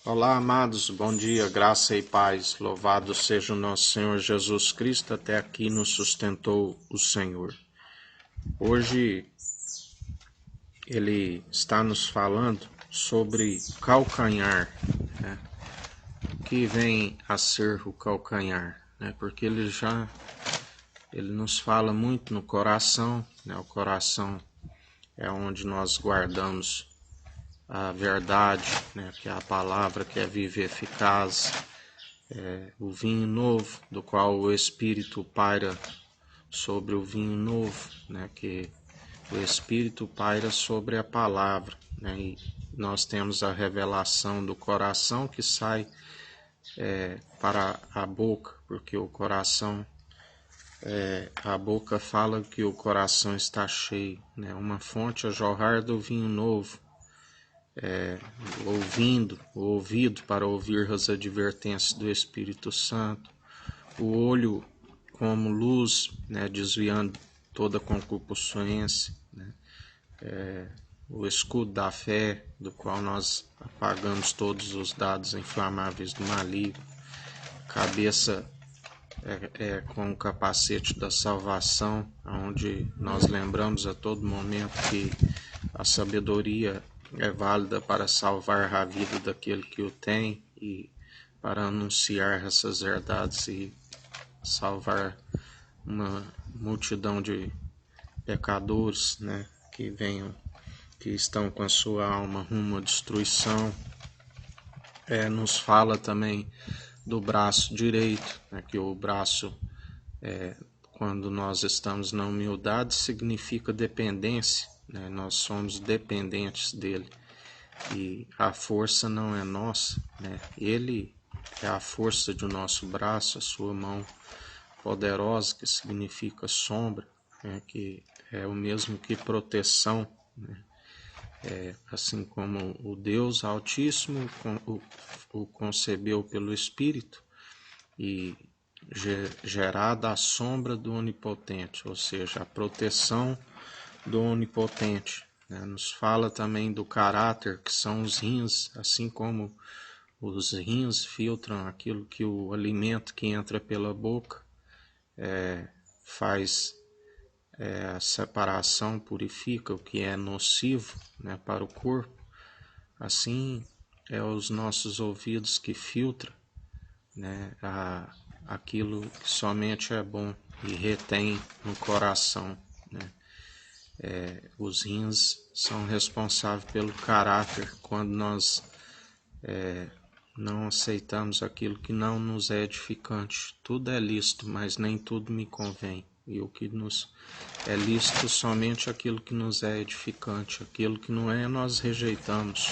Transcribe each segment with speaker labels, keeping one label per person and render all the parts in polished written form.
Speaker 1: Olá, amados, bom dia, graça e paz. Louvado seja o nosso Senhor Jesus Cristo, até aqui nos sustentou o Senhor. Hoje ele está nos falando sobre calcanhar, né? O que vem a ser o calcanhar, né? Porque ele nos fala muito no coração, né? O coração é onde nós guardamos a verdade, né? Que é a palavra que é viva e eficaz. O vinho novo, do qual o Espírito paira sobre o vinho novo, né? Que o Espírito paira sobre a palavra, né? E nós temos a revelação do coração que sai para a boca, porque o coração, a boca fala que o coração está cheio, né? Uma fonte a jorrar do vinho novo, o ouvido para ouvir as advertências do Espírito Santo, o olho como luz, né, desviando toda concupiscência, né, o escudo da fé, do qual nós apagamos todos os dados inflamáveis do maligno, cabeça com o capacete da salvação, onde nós lembramos a todo momento que a sabedoria é válida para salvar a vida daquele que o tem e para anunciar essas verdades e salvar uma multidão de pecadores, né, que estão com a sua alma rumo à destruição. Nos fala também do braço direito, né, que o braço, quando nós estamos na humildade, significa dependência, né, nós somos dependentes dele e a força não é nossa, né, ele é a força do nosso braço, a sua mão poderosa, que significa sombra, né, que é o mesmo que proteção, né, assim como o Deus Altíssimo o concebeu pelo Espírito e gerada a sombra do Onipotente, ou seja, a proteção do Onipotente. Né? Nos fala também do caráter, que são os rins, assim como os rins filtram aquilo que o alimento que entra pela boca faz a separação, purifica o que é nocivo, né, para o corpo. Assim os nossos ouvidos que filtram, né, aquilo que somente é bom e retém no coração, né. Os rins são responsáveis pelo caráter quando nós não aceitamos aquilo que não nos é edificante. Tudo é lícito, mas nem tudo me convém. E o que nos é lícito somente aquilo que nos é edificante. Aquilo que não é, nós rejeitamos.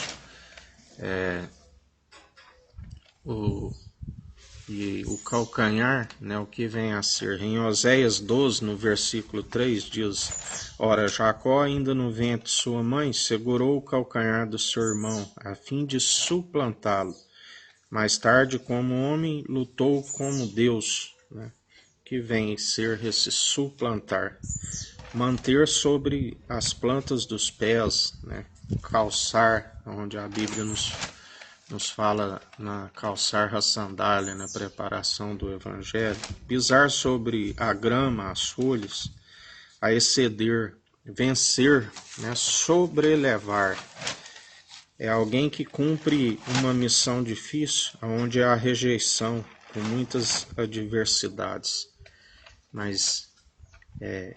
Speaker 1: O calcanhar, né, o que vem a ser. Em Oséias 12, no versículo 3, diz: Ora, Jacó, ainda no ventre de sua mãe, segurou o calcanhar do seu irmão, a fim de suplantá-lo. Mais tarde, como homem, lutou como Deus, né? Que vem ser esse suplantar. Manter sobre as plantas dos pés, né? Calçar, onde a Bíblia nos fala na calçar a sandália, na preparação do Evangelho. Pisar sobre a grama, as folhas, a exceder, vencer, né? Sobrelevar. É alguém que cumpre uma missão difícil, onde há rejeição, com muitas adversidades. Mas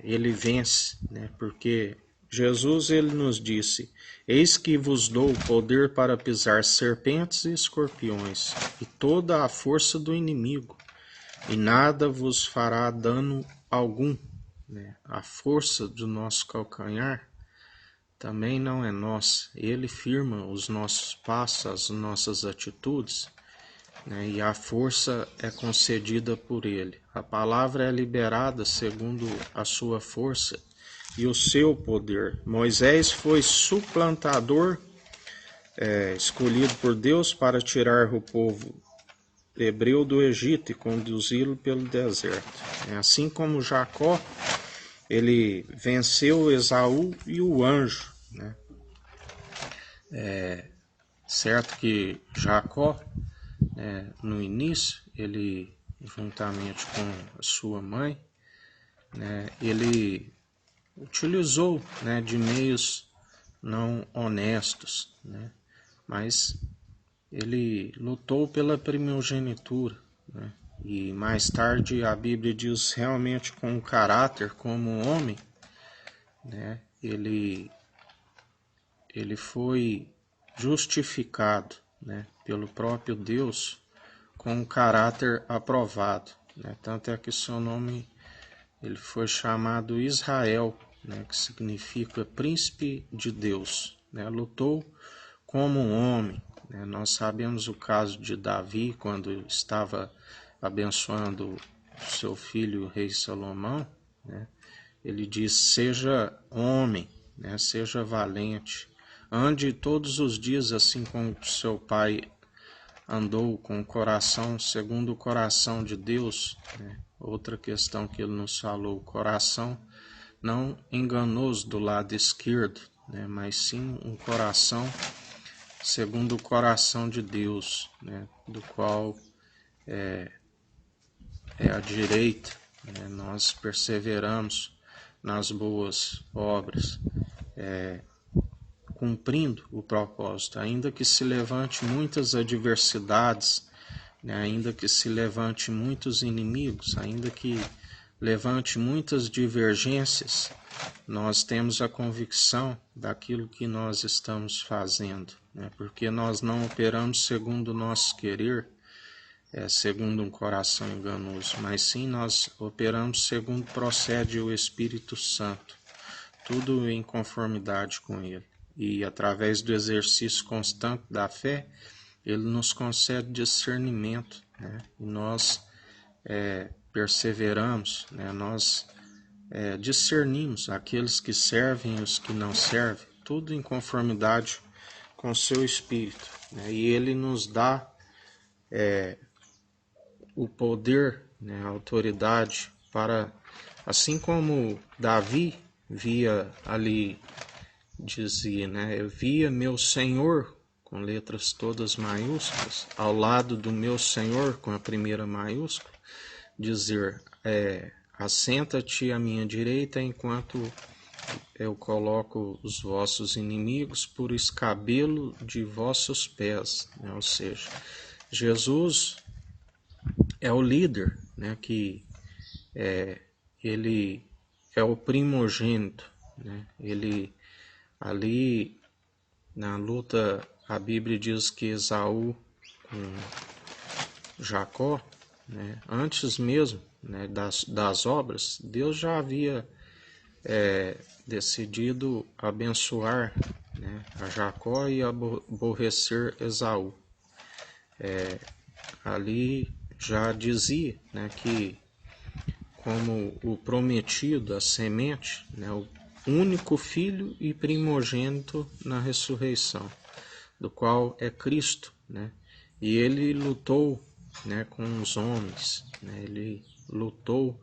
Speaker 1: ele vence, né? Porque Jesus ele nos disse: Eis que vos dou poder para pisar serpentes e escorpiões, e toda a força do inimigo, e nada vos fará dano algum. Né? A força do nosso calcanhar também não é nossa. Ele firma os nossos passos, as nossas atitudes, né? E a força é concedida por ele. A palavra é liberada segundo a sua força e o seu poder. Moisés foi suplantador, escolhido por Deus para tirar o povo hebreu do Egito e conduzi-lo pelo deserto. Assim como Jacó, ele venceu Esaú e o anjo, né? Certo que Jacó, no início, ele, juntamente com a sua mãe, ele utilizou, de meios não honestos, mas ele lutou pela primogenitura, e mais tarde a Bíblia diz realmente com caráter como homem, ele foi justificado, pelo próprio Deus com um caráter aprovado, tanto é que seu nome ele foi chamado Israel, que significa príncipe de Deus, lutou como um homem. Nós sabemos o caso de Davi, quando estava abençoando seu filho, o rei Salomão, ele diz: seja homem, seja valente, ande todos os dias assim como seu pai andou, com o coração segundo o coração de Deus. Outra questão que ele nos falou: o coração não enganoso do lado esquerdo, mas sim um coração segundo o coração de Deus, do qual é a direita. Nós perseveramos nas boas obras, cumprindo o propósito, ainda que se levante muitas adversidades, ainda que se levante muitos inimigos, ainda que levante muitas divergências, nós temos a convicção daquilo que nós estamos fazendo, porque nós não operamos segundo o nosso querer, segundo um coração enganoso, mas sim nós operamos segundo procede o Espírito Santo, tudo em conformidade com ele. E através do exercício constante da fé, ele nos concede discernimento, e nós perseveramos, nós discernimos aqueles que servem e os que não servem, tudo em conformidade com o seu Espírito, e ele nos dá o poder, a autoridade para, assim como Davi via ali, dizia, eu via meu Senhor, com letras todas maiúsculas, ao lado do meu Senhor, com a primeira maiúscula, dizer, assenta-te à minha direita enquanto eu coloco os vossos inimigos por escabelo de vossos pés, ou seja, Jesus é o líder, que ele é o primogênito, ele ali na luta, a Bíblia diz que Esaú com Jacó, antes mesmo das obras, Deus já havia decidido abençoar a Jacó e aborrecer Esaú. Ali já dizia que como o prometido, a semente, o único filho e primogênito na ressurreição, do qual é Cristo, e ele lutou com os homens, ele lutou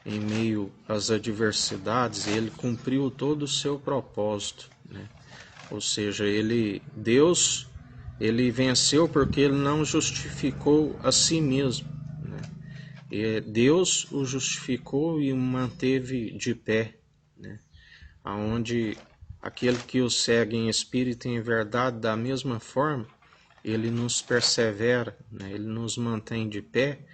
Speaker 1: em meio às adversidades, e ele cumpriu todo o seu propósito, ou seja, Deus venceu porque ele não justificou a si mesmo, e Deus o justificou e o manteve de pé, aonde aquele que o segue em espírito e em verdade, da mesma forma, ele nos persevera, ele nos mantém de pé,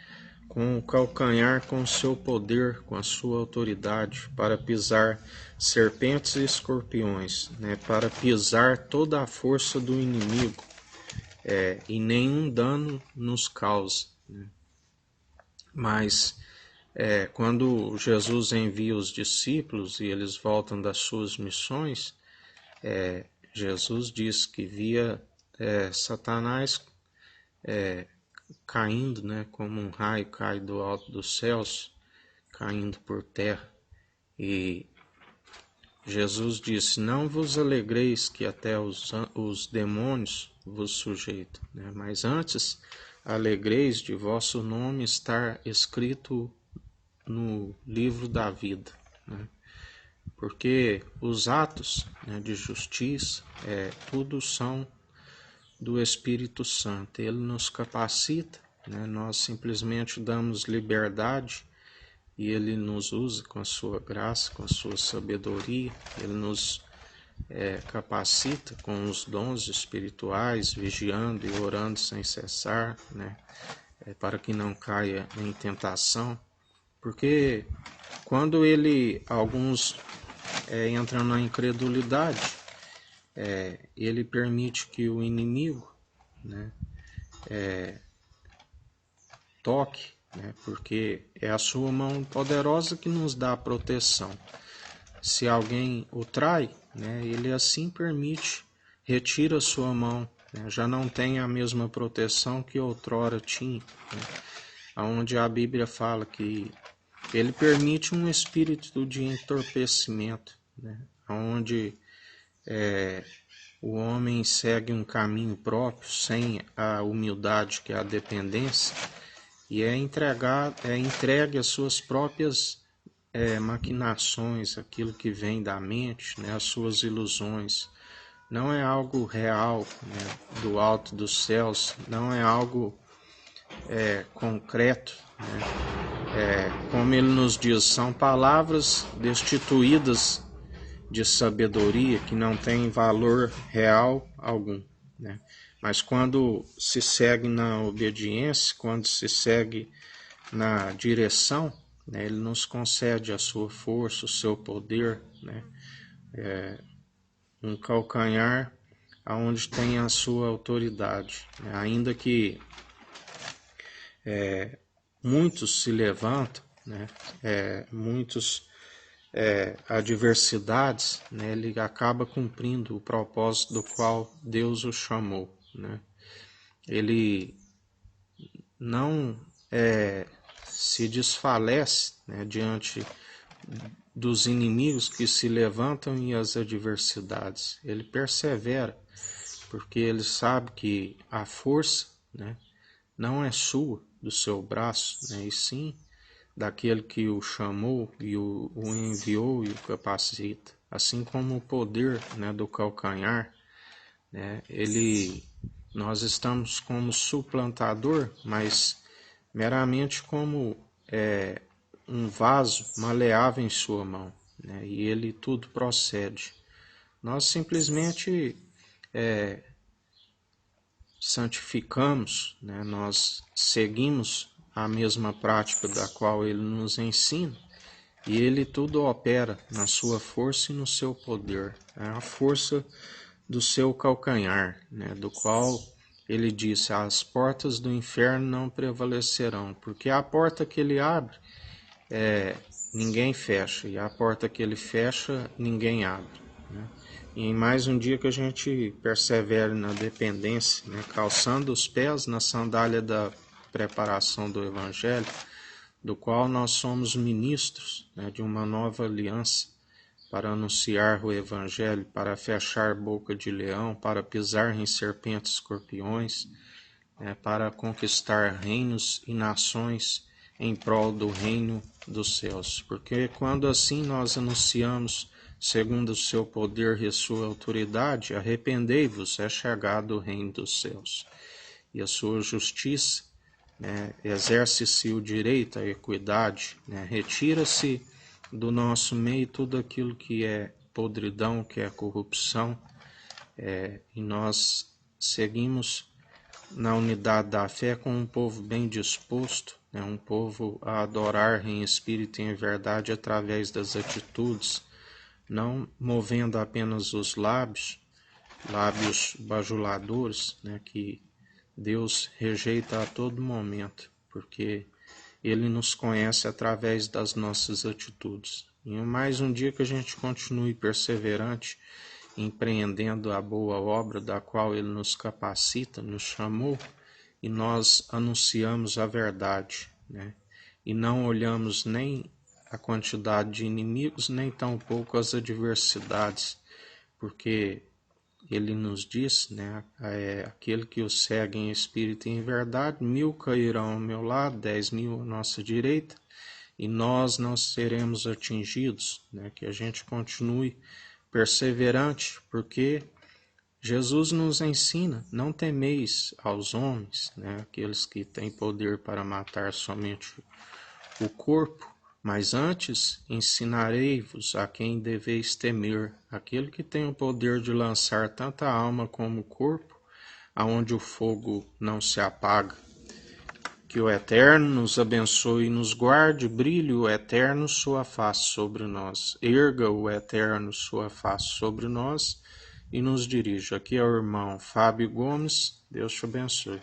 Speaker 1: com o calcanhar, com o seu poder, com a sua autoridade, para pisar serpentes e escorpiões, para pisar toda a força do inimigo, e nenhum dano nos causa. Mas quando Jesus envia os discípulos e eles voltam das suas missões, Jesus diz que via Satanás caindo, como um raio cai do alto dos céus, caindo por terra. E Jesus disse: não vos alegreis que até os demônios vos sujeitam, mas antes alegreis de vosso nome estar escrito no livro da vida, porque os atos de justiça tudo são do Espírito Santo. Ele nos capacita, né? Nós simplesmente damos liberdade e Ele nos usa com a sua graça, com a sua sabedoria. Ele nos capacita com os dons espirituais, vigiando e orando sem cessar, né? Para que não caia em tentação. Porque quando alguns entram na incredulidade, ele permite que o inimigo, né, toque, né, porque é a sua mão poderosa que nos dá a proteção. Se alguém o trai, né, ele assim permite, retira a sua mão, né, já não tem a mesma proteção que outrora tinha, né, onde a Bíblia fala que ele permite um espírito de entorpecimento, né, onde o homem segue um caminho próprio, sem a humildade que é a dependência, e é entregue às suas próprias maquinações, aquilo que vem da mente, né, as suas ilusões. Não é algo real, né, do alto dos céus, não é algo concreto, né? Como ele nos diz, são palavras destituídas de sabedoria, que não tem valor real algum, né? Mas quando se segue na obediência, quando se segue na direção, né, ele nos concede a sua força, o seu poder, né? Um calcanhar aonde tem a sua autoridade, né? Ainda que muitos se levantam, né? Muitos adversidades, né? Ele acaba cumprindo o propósito do qual Deus o chamou, né? Ele não se desfalece, né, diante dos inimigos que se levantam e as adversidades. Ele persevera, porque ele sabe que a força, né, não é sua, do seu braço, né, e sim daquele que o chamou e o enviou e o capacita. Assim como o poder, né, do calcanhar, né, nós estamos como suplantador, mas meramente como um vaso maleável em sua mão, né, e ele tudo procede. Nós simplesmente santificamos, né, nós seguimos a mesma prática da qual ele nos ensina, e ele tudo opera na sua força e no seu poder. É a força do seu calcanhar, né, do qual ele disse: as portas do inferno não prevalecerão, porque a porta que ele abre, ninguém fecha, e a porta que ele fecha, ninguém abre, né? E em mais um dia que a gente persevere na dependência, né, calçando os pés na sandália da preparação do Evangelho, do qual nós somos ministros, né, de uma nova aliança, para anunciar o Evangelho, para fechar boca de leão, para pisar em serpentes e escorpiões, para conquistar reinos e nações em prol do reino dos céus. Porque quando assim nós anunciamos, segundo o seu poder e a sua autoridade, arrependei-vos, é chegado o reino dos céus. E a sua justiça, né, exerce-se o direito, a equidade, né, retira-se do nosso meio tudo aquilo que é podridão, que é corrupção, e nós seguimos na unidade da fé com um povo bem disposto, né, um povo a adorar em espírito e em verdade através das atitudes, não movendo apenas os lábios bajuladores, né, que Deus rejeita a todo momento, porque Ele nos conhece através das nossas atitudes. E mais um dia que a gente continue perseverante, empreendendo a boa obra da qual Ele nos capacita, nos chamou, e nós anunciamos a verdade, né? E não olhamos nem a quantidade de inimigos, nem tampouco as adversidades, porque ele nos diz, né, aquele que o segue em espírito e em verdade, 1000 cairão ao meu lado, 10.000 à nossa direita, e nós não seremos atingidos, né, que a gente continue perseverante, porque Jesus nos ensina, não temeis aos homens, né, aqueles que têm poder para matar somente o corpo, mas antes ensinarei-vos a quem deveis temer, aquele que tem o poder de lançar tanto a alma como o corpo, aonde o fogo não se apaga. Que o Eterno nos abençoe e nos guarde, brilhe o Eterno sua face sobre nós, erga o Eterno sua face sobre nós e nos dirija. Aqui é o irmão Fábio Gomes, Deus te abençoe.